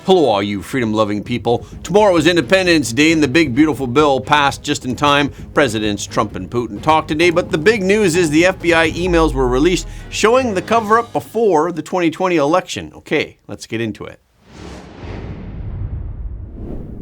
Hello, all you freedom-loving people. Tomorrow is Independence Day, and the big, beautiful bill passed just in time. Presidents Trump and Putin talked today, but the big news is the FBI emails were released showing the cover-up before the 2020 election. Okay, let's get into it.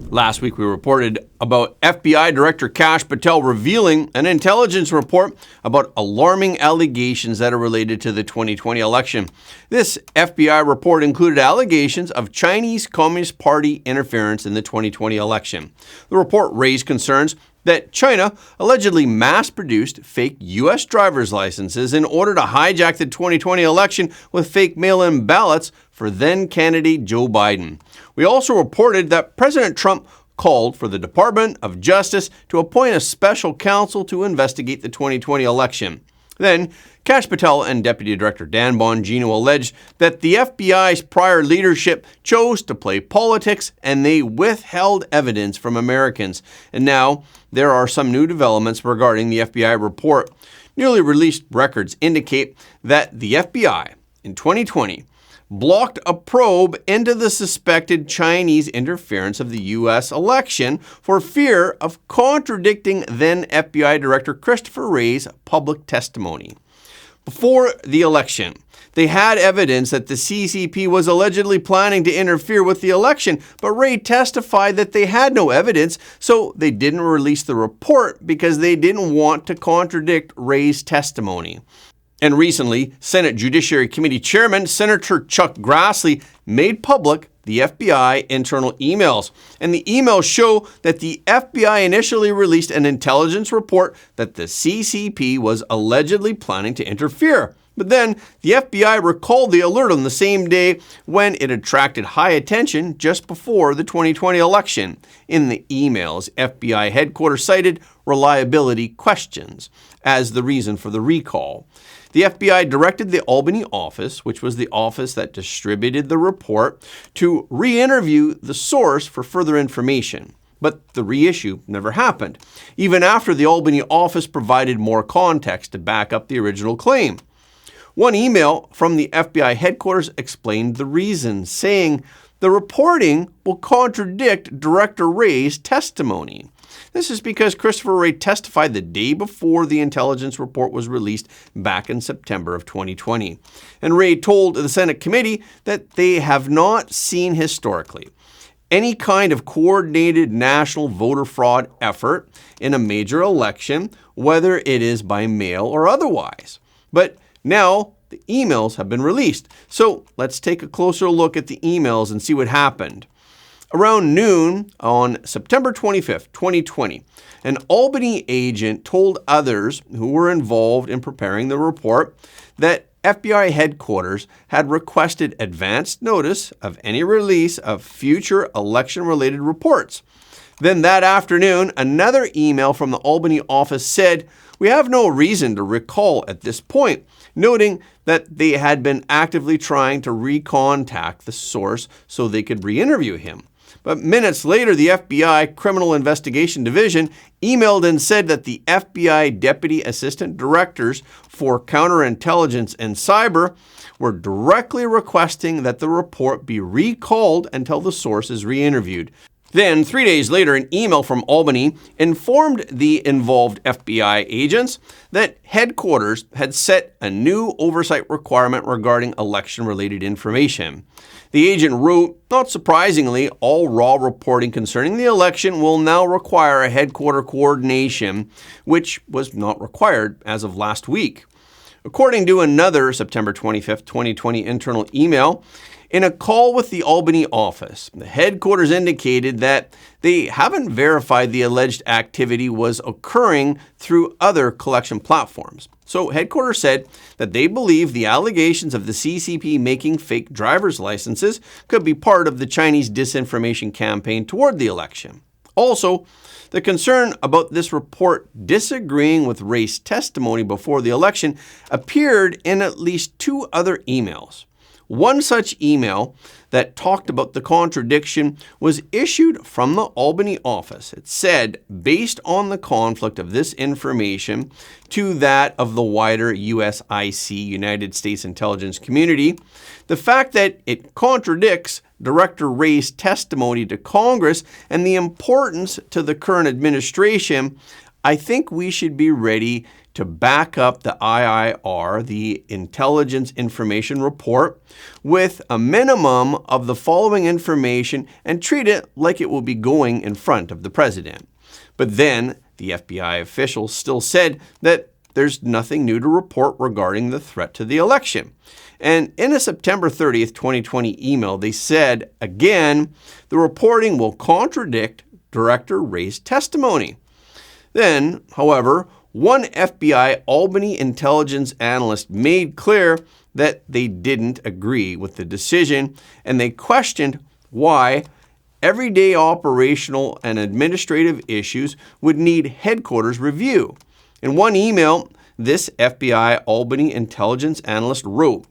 Last week, we reported about FBI Director Kash Patel revealing an intelligence report about alarming allegations that are related to the 2020 election. This FBI report included allegations of Chinese Communist Party interference in the 2020 election. The report raised concerns that China allegedly mass-produced fake U.S. driver's licenses in order to hijack the 2020 election with fake mail-in ballots for then-candidate Joe Biden. We also reported that President Trump called for the Department of Justice to appoint a special counsel to investigate the 2020 election. Then, Kash Patel and Deputy Director Dan Bongino alleged that the FBI's prior leadership chose to play politics and they withheld evidence from Americans. And now, there are some new developments regarding the FBI report. Newly released records indicate that the FBI in 2020 blocked a probe into the suspected Chinese interference of the U.S. election for fear of contradicting then FBI Director Christopher Wray's public testimony. Before the election, they had evidence that the CCP was allegedly planning to interfere with the election, but Wray testified that they had no evidence, so they didn't release the report because they didn't want to contradict Wray's testimony. And recently, Senate Judiciary Committee Chairman Senator Chuck Grassley made public the FBI internal emails. And the emails show that the FBI initially released an intelligence report that the CCP was allegedly planning to interfere. But then the FBI recalled the alert on the same day when it attracted high attention just before the 2020 election. In the emails, FBI headquarters cited reliability questions as the reason for the recall. The FBI directed the Albany office, which was the office that distributed the report, to re-interview the source for further information. But the reissue never happened, even after the Albany office provided more context to back up the original claim. One email from the FBI headquarters explained the reason, saying the reporting will contradict Director Wray's testimony. This is because Christopher Wray testified the day before the intelligence report was released back in September of 2020. And Wray told the Senate committee that they have not seen historically any kind of coordinated national voter fraud effort in a major election, whether it is by mail or otherwise. But now the emails have been released. So let's take a closer look at the emails and see what happened. Around noon on September 25th, 2020, an Albany agent told others who were involved in preparing the report that FBI headquarters had requested advance notice of any release of future election-related reports. Then that afternoon, another email from the Albany office said, "We have no reason to recall at this point," noting that they had been actively trying to recontact the source so they could re-interview him. But minutes later, the FBI Criminal Investigation Division emailed and said that the FBI Deputy Assistant Directors for Counterintelligence and Cyber were directly requesting that the report be recalled until the source is re-interviewed. Then, 3 days later, an email from Albany informed the involved FBI agents that headquarters had set a new oversight requirement regarding election-related information. The agent wrote, not surprisingly, all raw reporting concerning the election will now require a headquarter coordination, which was not required as of last week. According to another September 25th, 2020 internal email, in a call with the Albany office, the headquarters indicated that they haven't verified the alleged activity was occurring through other collection platforms. So headquarters said that they believe the allegations of the CCP making fake driver's licenses could be part of the Chinese disinformation campaign toward the election. Also, the concern about this report disagreeing with Wray's testimony before the election appeared in at least 2 other emails. One such email that talked about the contradiction was issued from the Albany office. It said, based on the conflict of this information to that of the wider USIC, United States Intelligence Community, the fact that it contradicts Director Wray's testimony to Congress and the importance to the current administration, I think we should be ready to back up the IIR, the Intelligence Information Report, with a minimum of the following information and treat it like it will be going in front of the president. But then the FBI officials still said that there's nothing new to report regarding the threat to the election. And in a September 30th, 2020 email, they said, again, the reporting will contradict Director Wray's testimony. Then, however, one FBI Albany intelligence analyst made clear that they didn't agree with the decision, and they questioned why everyday operational and administrative issues would need headquarters review. In one email, this FBI Albany intelligence analyst wrote,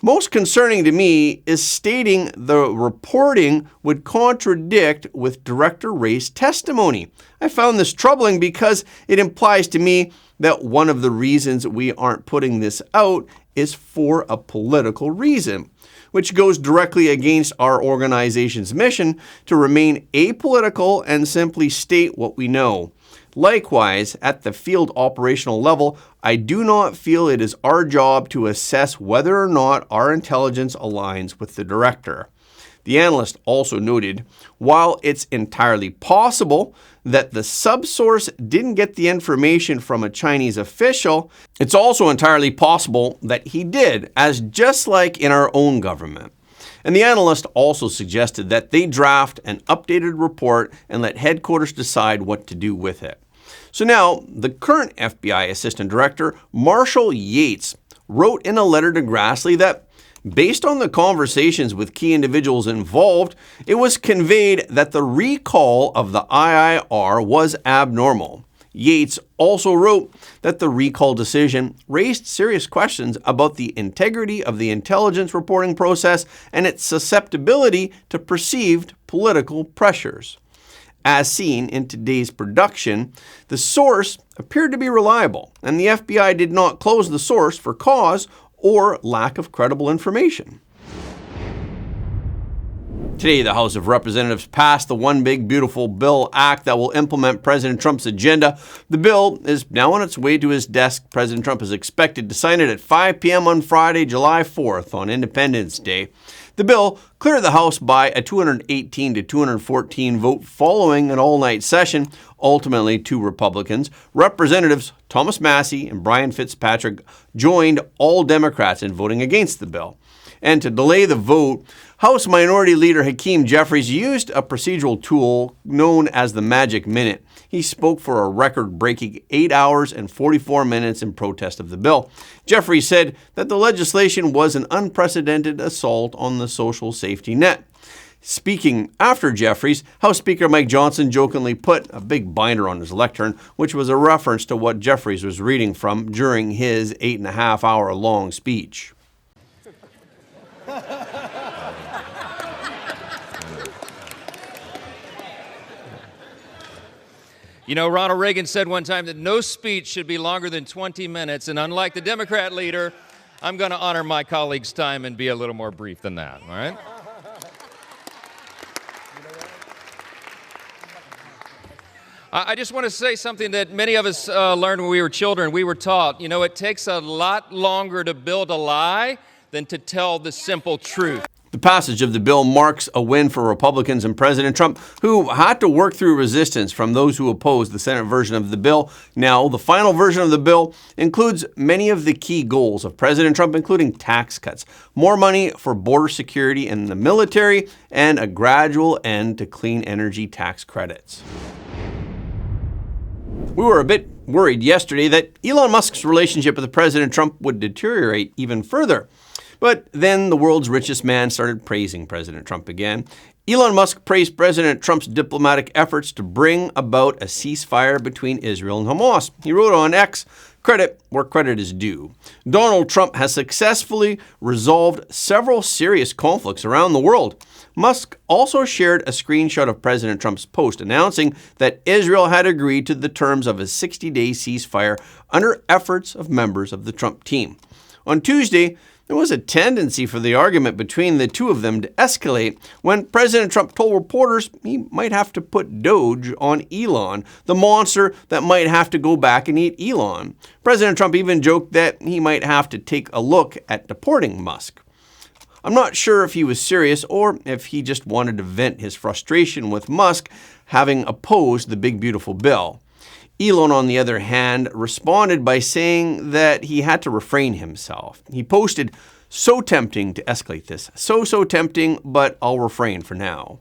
"Most concerning to me is stating the reporting would contradict with Director Wray's testimony. I found this troubling because it implies to me that one of the reasons we aren't putting this out is for a political reason, which goes directly against our organization's mission to remain apolitical and simply state what we know. Likewise, at the field operational level, I do not feel it is our job to assess whether or not our intelligence aligns with the director." The analyst also noted, while it's entirely possible that the subsource didn't get the information from a Chinese official, it's also entirely possible that he did, as just like in our own government. And the analyst also suggested that they draft an updated report and let headquarters decide what to do with it. So now, the current FBI Assistant Director, Marshall Yates, wrote in a letter to Grassley that based on the conversations with key individuals involved, it was conveyed that the recall of the IIR was abnormal. Yates also wrote that the recall decision raised serious questions about the integrity of the intelligence reporting process and its susceptibility to perceived political pressures. As seen in today's production, the source appeared to be reliable, and the FBI did not close the source for cause or lack of credible information. Today, the House of Representatives passed the One Big Beautiful Bill Act that will implement President Trump's agenda. The bill is now on its way to his desk. President Trump is expected to sign it at 5 p.m. on Friday, July 4th, on Independence Day. The bill cleared the House by a 218 to 214 vote following an all-night session, ultimately 2 Republicans. Representatives Thomas Massey and Brian Fitzpatrick joined all Democrats in voting against the bill. And to delay the vote, House Minority Leader Hakeem Jeffries used a procedural tool known as the Magic Minute. He spoke for a record-breaking 8 hours and 44 minutes in protest of the bill. Jeffries said that the legislation was an unprecedented assault on the social safety net. Speaking after Jeffries, House Speaker Mike Johnson jokingly put a big binder on his lectern, which was a reference to what Jeffries was reading from during his 8.5-hour-long speech. You know, Ronald Reagan said one time that no speech should be longer than 20 minutes, and unlike the Democrat leader, I'm going to honor my colleagues' time and be a little more brief than that, all right? I just want to say something that many of us learned when we were children. We were taught, you know, it takes a lot longer to build a lie than to tell the simple truth. The passage of the bill marks a win for Republicans and President Trump, who had to work through resistance from those who opposed the Senate version of the bill. Now, the final version of the bill includes many of the key goals of President Trump, including tax cuts, more money for border security and the military, and a gradual end to clean energy tax credits. We were a bit worried yesterday that Elon Musk's relationship with President Trump would deteriorate even further. But then the world's richest man started praising President Trump again. Elon Musk praised President Trump's diplomatic efforts to bring about a ceasefire between Israel and Hamas. He wrote on X, "Credit where credit is due. Donald Trump has successfully resolved several serious conflicts around the world." Musk also shared a screenshot of President Trump's post announcing that Israel had agreed to the terms of a 60-day ceasefire under efforts of members of the Trump team. On Tuesday, There was a tendency for the argument between the two of them to escalate when President Trump told reporters he might have to put Doge on Elon, the monster that might have to go back and eat Elon. President Trump even joked that he might have to take a look at deporting Musk. I'm not sure if he was serious or if he just wanted to vent his frustration with Musk having opposed the big beautiful bill. Elon, on the other hand, responded by saying that he had to refrain himself. He posted, "So tempting to escalate this. So tempting, but I'll refrain for now."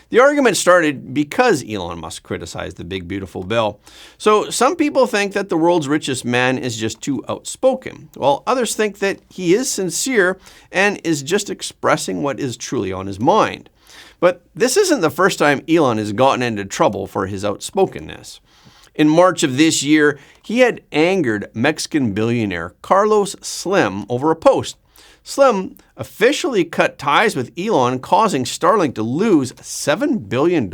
The argument started because Elon Musk criticized the big beautiful bill. So some people think that the world's richest man is just too outspoken, while others think that he is sincere and is just expressing what is truly on his mind. But this isn't the first time Elon has gotten into trouble for his outspokenness. In March of this year, he had angered Mexican billionaire Carlos Slim over a post. Slim officially cut ties with Elon, causing Starlink to lose $7 billion.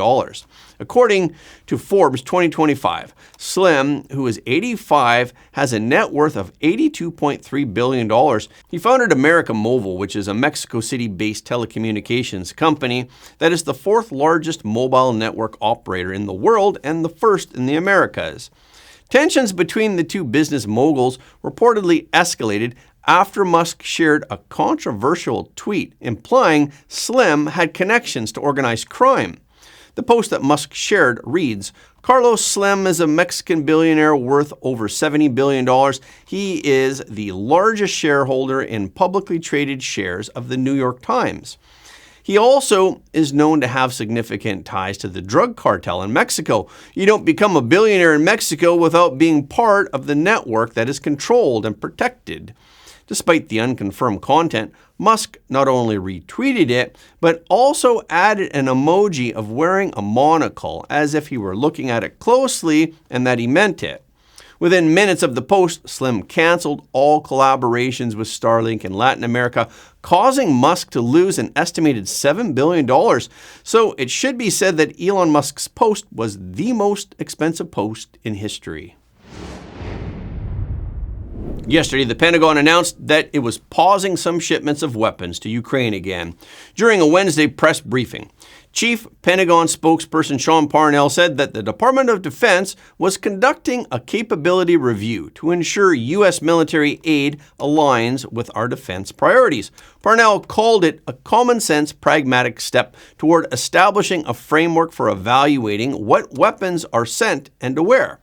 According to Forbes 2025, Slim, who is 85, has a net worth of $82.3 billion. He founded America Mobile, which is a Mexico City-based telecommunications company that is the fourth largest mobile network operator in the world and the first in the Americas. Tensions between the two business moguls reportedly escalated after Musk shared a controversial tweet implying Slim had connections to organized crime. The post that Musk shared reads, "Carlos Slim is a Mexican billionaire worth over $70 billion. He is the largest shareholder in publicly traded shares of the New York Times. He also is known to have significant ties to the drug cartel in Mexico. You don't become a billionaire in Mexico without being part of the network that is controlled and protected." Despite the unconfirmed content, Musk not only retweeted it, but also added an emoji of wearing a monocle as if he were looking at it closely and that he meant it. Within minutes of the post, Slim canceled all collaborations with Starlink in Latin America, causing Musk to lose an estimated $7 billion. So it should be said that Elon Musk's post was the most expensive post in history. Yesterday, the Pentagon announced that it was pausing some shipments of weapons to Ukraine again. During a Wednesday press briefing, Chief Pentagon spokesperson Sean Parnell said that the Department of Defense was conducting a capability review to ensure U.S. military aid aligns with our defense priorities. Parnell called it a common-sense, pragmatic step toward establishing a framework for evaluating what weapons are sent and to where.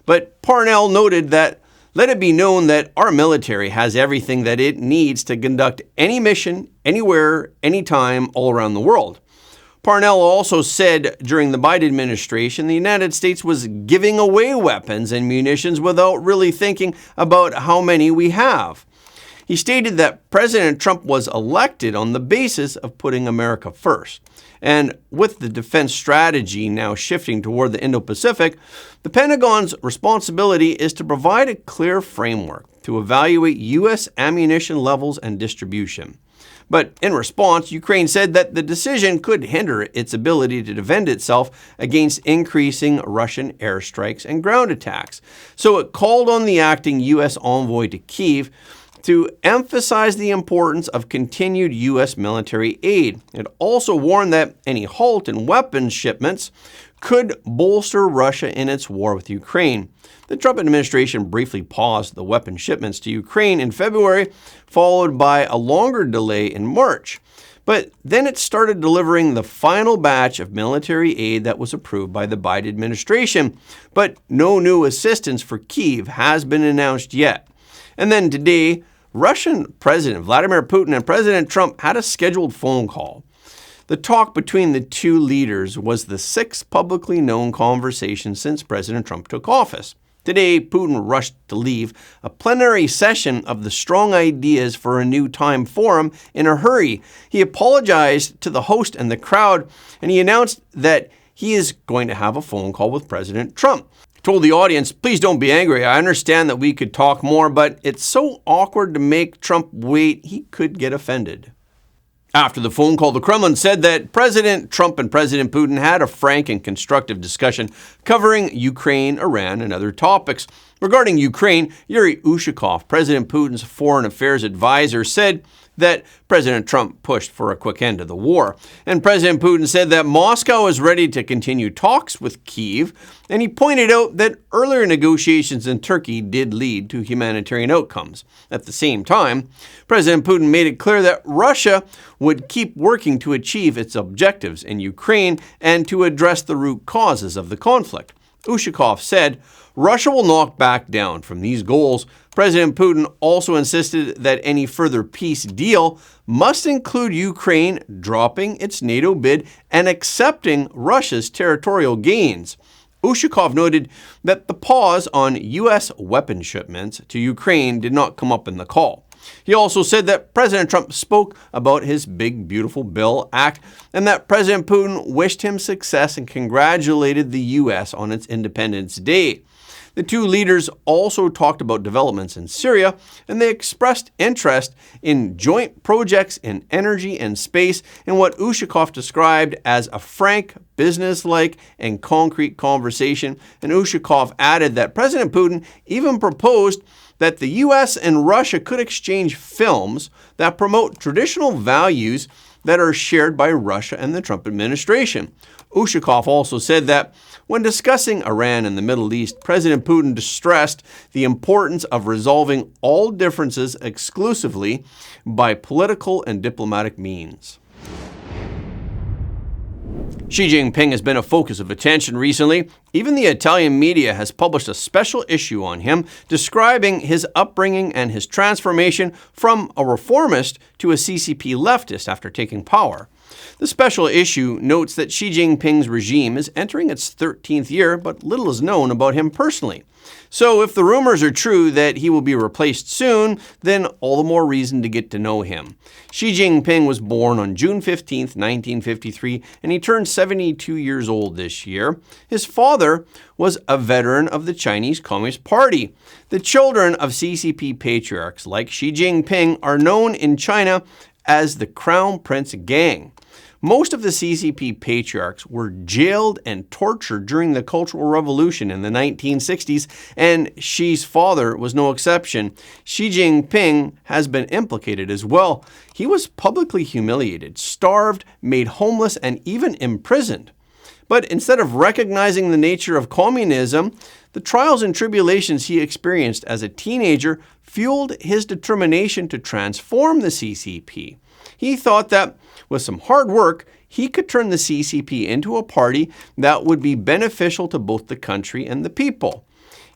But Parnell noted that let it be known that our military has everything that it needs to conduct any mission, anywhere, anytime, all around the world. Parnell also said during the Biden administration, the United States was giving away weapons and munitions without really thinking about how many we have. He stated that President Trump was elected on the basis of putting America first. And with the defense strategy now shifting toward the Indo-Pacific, the Pentagon's responsibility is to provide a clear framework to evaluate U.S. ammunition levels and distribution. But in response, Ukraine said that the decision could hinder its ability to defend itself against increasing Russian airstrikes and ground attacks. So it called on the acting U.S. envoy to Kyiv to emphasize the importance of continued U.S. military aid. It also warned that any halt in weapons shipments could bolster Russia in its war with Ukraine. The Trump administration briefly paused the weapon shipments to Ukraine in February, followed by a longer delay in March. But then it started delivering the final batch of military aid that was approved by the Biden administration. But no new assistance for Kyiv has been announced yet. And then today, Russian President Vladimir Putin and President Trump had a scheduled phone call. The talk between the two leaders was the sixth publicly known conversation since President Trump took office. Today, Putin rushed to leave a plenary session of the Strong Ideas for a New Time forum in a hurry. He apologized to the host and the crowd, and he announced that he is going to have a phone call with President Trump. Told the audience, please don't be angry. I understand that we could talk more, but it's so awkward to make Trump wait, he could get offended. After the phone call, the Kremlin said that President Trump and President Putin had a frank and constructive discussion covering Ukraine, Iran, and other topics. Regarding Ukraine, Yuri Ushakov, President Putin's foreign affairs advisor, said that President Trump pushed for a quick end to the war. And President Putin said that Moscow is ready to continue talks with Kyiv, and he pointed out that earlier negotiations in Turkey did lead to humanitarian outcomes. At the same time, President Putin made it clear that Russia would keep working to achieve its objectives in Ukraine and to address the root causes of the conflict. Ushakov said, Russia will not back down from these goals. President Putin also insisted that any further peace deal must include Ukraine dropping its NATO bid and accepting Russia's territorial gains. Ushakov noted that the pause on U.S. weapon shipments to Ukraine did not come up in the call. He also said that President Trump spoke about his Big Beautiful Bill Act and that President Putin wished him success and congratulated the U.S. on its Independence Day. The two leaders also talked about developments in Syria, and they expressed interest in joint projects in energy and space in what Ushakov described as a frank, businesslike, and concrete conversation. And Ushakov added that President Putin even proposed that the U.S. and Russia could exchange films that promote traditional values that are shared by Russia and the Trump administration. Ushakov also said that when discussing Iran and the Middle East, President Putin stressed the importance of resolving all differences exclusively by political and diplomatic means. Xi Jinping has been a focus of attention recently. Even the Italian media has published a special issue on him, describing his upbringing and his transformation from a reformist to a CCP leftist after taking power. The special issue notes that Xi Jinping's regime is entering its 13th year, but little is known about him personally. So if the rumors are true that he will be replaced soon, then all the more reason to get to know him. Xi Jinping was born on June 15, 1953, and he turned 72 years old this year. His father was a veteran of the Chinese Communist Party. The children of CCP patriarchs like Xi Jinping are known in China as the Crown Prince Gang. Most of the CCP patriarchs were jailed and tortured during the Cultural Revolution in the 1960s, and Xi's father was no exception. Xi Jinping has been implicated as well. He was publicly humiliated, starved, made homeless, and even imprisoned. But instead of recognizing the nature of communism, the trials and tribulations he experienced as a teenager fueled his determination to transform the CCP. He thought that with some hard work, he could turn the CCP into a party that would be beneficial to both the country and the people.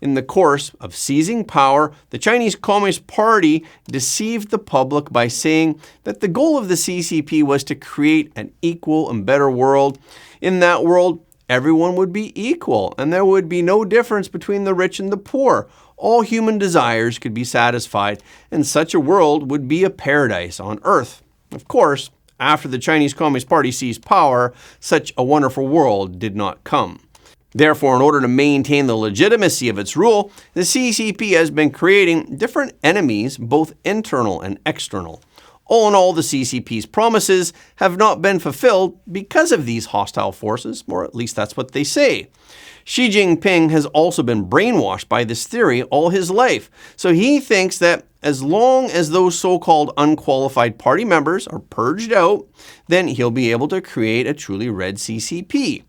In the course of seizing power, the Chinese Communist Party deceived the public by saying that the goal of the CCP was to create an equal and better world. In that world, everyone would be equal, and there would be no difference between the rich and the poor. All human desires could be satisfied, and such a world would be a paradise on earth. Of course, after the Chinese Communist Party seized power, such a wonderful world did not come. Therefore, in order to maintain the legitimacy of its rule, the CCP has been creating different enemies, both internal and external. All in all, the CCP's promises have not been fulfilled because of these hostile forces, or at least that's what they say. Xi Jinping has also been brainwashed by this theory all his life, so he thinks that as long as those so-called unqualified party members are purged out, then he'll be able to create a truly red CCP.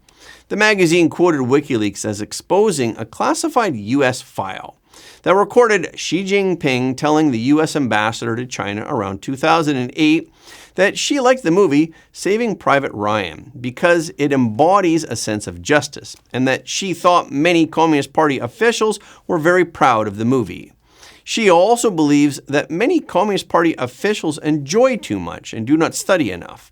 The magazine quoted WikiLeaks as exposing a classified U.S. file that recorded Xi Jinping telling the U.S. ambassador to China around 2008 that she liked the movie Saving Private Ryan because it embodies a sense of justice, and that she thought many Communist Party officials were very proud of the movie. She also believes that many Communist Party officials enjoy too much and do not study enough.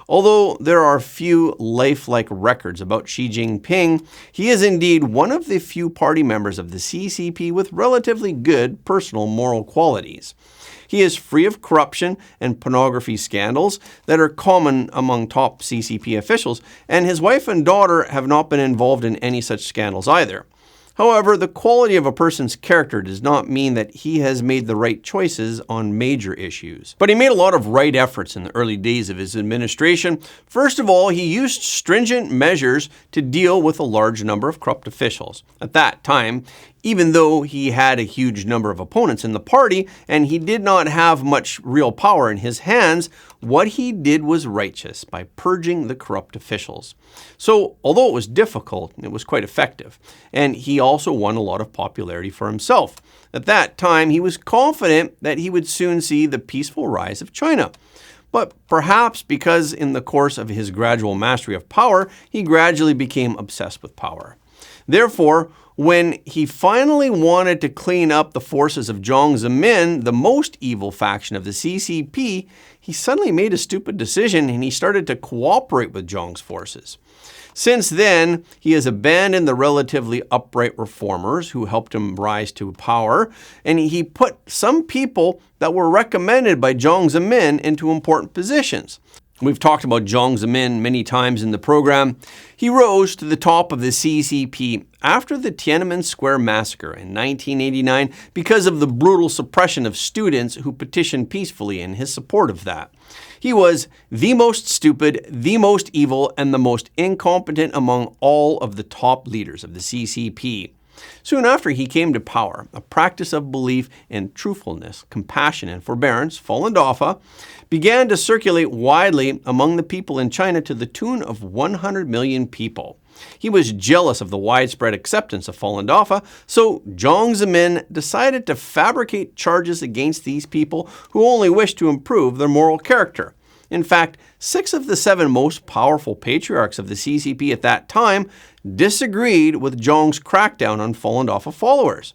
Although there are few lifelike records about Xi Jinping, he is indeed one of the few party members of the CCP with relatively good personal moral qualities. He is free of corruption and pornography scandals that are common among top CCP officials, and his wife and daughter have not been involved in any such scandals either. However, the quality of a person's character does not mean that he has made the right choices on major issues. But he made a lot of right efforts in the early days of his administration. First of all, he used stringent measures to deal with a large number of corrupt officials. At that time, Even though he had a huge number of opponents in the party and he did not have much real power in his hands, what he did was righteous by purging the corrupt officials. So, although it was difficult, it was quite effective. And he also won a lot of popularity for himself. At that time, he was confident that he would soon see the peaceful rise of China. But perhaps because in the course of his gradual mastery of power, he gradually became obsessed with power. Therefore, when he finally wanted to clean up the forces of Jiang Zemin, the most evil faction of the CCP, he suddenly made a stupid decision and he started to cooperate with Jiang's forces. Since then, he has abandoned the relatively upright reformers who helped him rise to power, and he put some people that were recommended by Jiang Zemin into important positions. We've talked about Jiang Zemin many times in the program. He rose to the top of the CCP after the Tiananmen Square massacre in 1989 because of the brutal suppression of students who petitioned peacefully in his support of that. He was the most stupid, the most evil, and the most incompetent among all of the top leaders of the CCP. Soon after he came to power, a practice of belief in truthfulness, compassion, and forbearance, Falun Dafa, began to circulate widely among the people in China to the tune of 100 million people. He was jealous of the widespread acceptance of Falun Dafa, so Jiang Zemin decided to fabricate charges against these people who only wished to improve their moral character. In fact, 6 of the 7 most powerful patriarchs of the CCP at that time disagreed with Jiang's crackdown on Falun Dafa followers.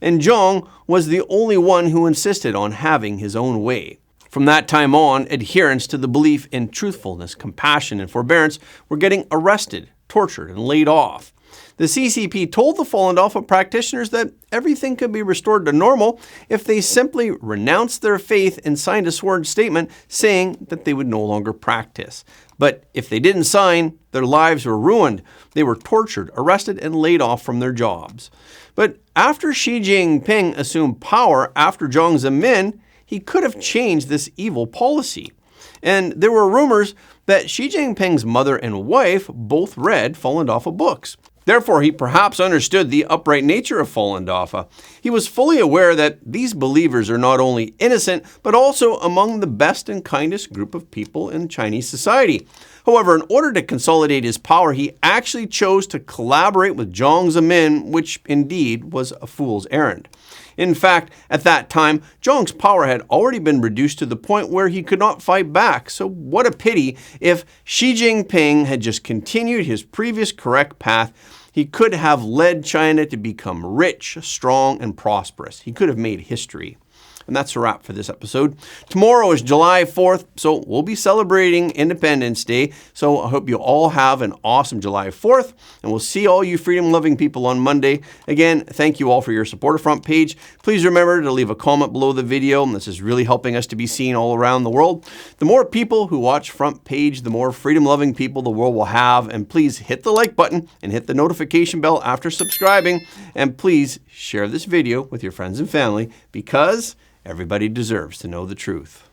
And Jiang was the only one who insisted on having his own way. From that time on, adherents to the belief in truthfulness, compassion, and forbearance were getting arrested, tortured, and laid off. The CCP told the Falun Dafa practitioners that everything could be restored to normal if they simply renounced their faith and signed a sworn statement saying that they would no longer practice. But if they didn't sign, their lives were ruined. They were tortured, arrested, and laid off from their jobs. But after Xi Jinping assumed power after Jiang Zemin, he could have changed this evil policy. And there were rumors that Xi Jinping's mother and wife both read Falun Dafa books. Therefore, he perhaps understood the upright nature of Falun Dafa. He was fully aware that these believers are not only innocent, but also among the best and kindest group of people in Chinese society. However, in order to consolidate his power, he actually chose to collaborate with Jiang Zemin, which indeed was a fool's errand. In fact, at that time, Jiang's power had already been reduced to the point where he could not fight back. So what a pity if Xi Jinping had just continued his previous correct path. He could have led China to become rich, strong, and prosperous. He could have made history. And that's a wrap for this episode. Tomorrow is July 4th, so we'll be celebrating Independence Day. So I hope you all have an awesome July 4th, and we'll see all you freedom-loving people on Monday. Again, thank you all for your support of Front Page. Please remember to leave a comment below the video. This is really helping us to be seen all around the world. The more people who watch Front Page, the more freedom-loving people the world will have. And please hit the like button and hit the notification bell after subscribing. And please share this video with your friends and family because everybody deserves to know the truth.